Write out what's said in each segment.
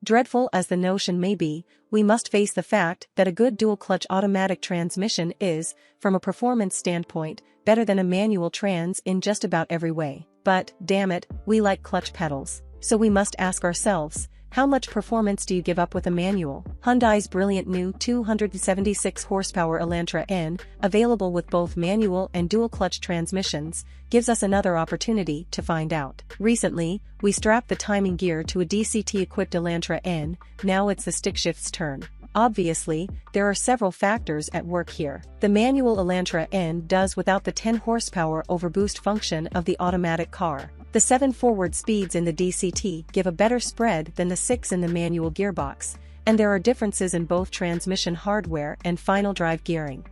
Dreadful as the notion may be, we must face the fact that a good dual-clutch automatic transmission is, from a performance standpoint, better than a manual trans in just about every way. But, damn it, we like clutch pedals. So we must ask ourselves, how much performance do you give up with a manual? Hyundai's brilliant new 276 horsepower Elantra N, available with both manual and dual-clutch transmissions, gives us another opportunity to find out. Recently, we strapped the timing gear to a DCT-equipped Elantra N, now it's the stickshift's turn. Obviously, there are several factors at work here. The manual Elantra N does without the 10 horsepower overboost function of the automatic car. The 7 forward speeds in the DCT give a better spread than the 6 in the manual gearbox, and there are differences in both transmission hardware and final drive gearing.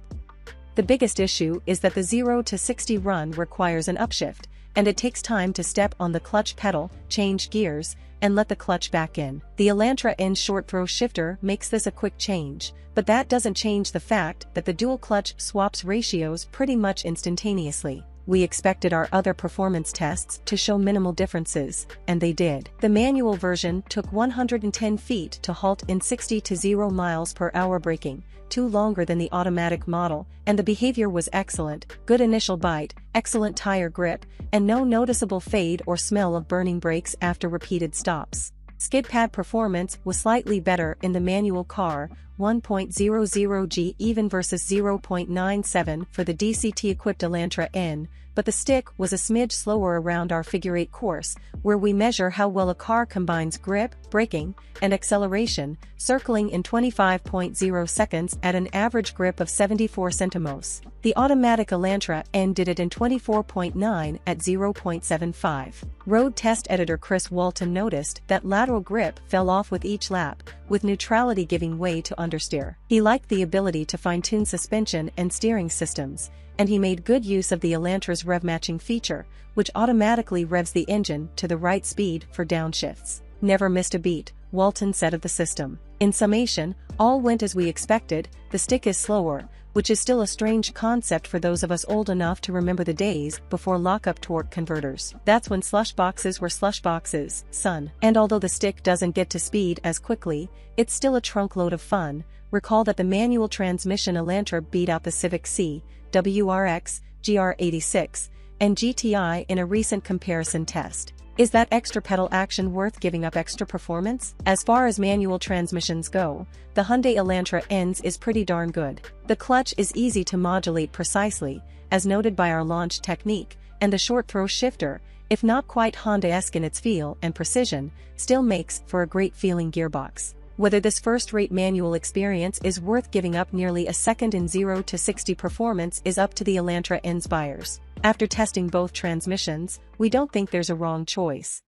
The biggest issue is that the 0 to 60 run requires an upshift, and it takes time to step on the clutch pedal, change gears, and let the clutch back in. The Elantra N short throw shifter makes this a quick change, but that doesn't change the fact that the dual clutch swaps ratios pretty much instantaneously. We expected our other performance tests to show minimal differences, and they did. The manual version took 110 feet to halt in 60 to 0 miles per hour braking, 2 longer than the automatic model, and the behavior was excellent, good initial bite, excellent tire grip, and no noticeable fade or smell of burning brakes after repeated stops. Skid pad performance was slightly better in the manual car, 1.00 G even versus 0.97 for the DCT-equipped Elantra N, but the stick was a smidge slower around our figure-8 course, where we measure how well a car combines grip, braking, and acceleration, circling in 25.0 seconds at an average grip of 74 centimos. The automatic Elantra N did it in 24.9 at 0.75. Road test editor Chris Walton noticed that lateral grip fell off with each lap, with neutrality giving way to understeer. He liked the ability to fine-tune suspension and steering systems, and he made good use of the Elantra's rev matching feature, which automatically revs the engine to the right speed for downshifts. Never missed a beat, Walton said of the system. In summation, all went as we expected. The stick is slower, which is still a strange concept for those of us old enough to remember the days before lockup torque converters. That's when slush boxes were slush boxes, son. And although the stick doesn't get to speed as quickly, it's still a trunkload of fun. Recall that the manual transmission Elantra beat out the Civic C, WRX, GR86, and GTI in a recent comparison test. Is that extra pedal action worth giving up extra performance? As far as manual transmissions go, the Hyundai Elantra N's is pretty darn good. The clutch is easy to modulate precisely, as noted by our launch technique, and the short throw shifter, if not quite Honda-esque in its feel and precision, still makes for a great feeling gearbox. Whether this first-rate manual experience is worth giving up nearly a second in 0 to 60 performance is up to the Elantra N's buyers. After testing both transmissions, we don't think there's a wrong choice.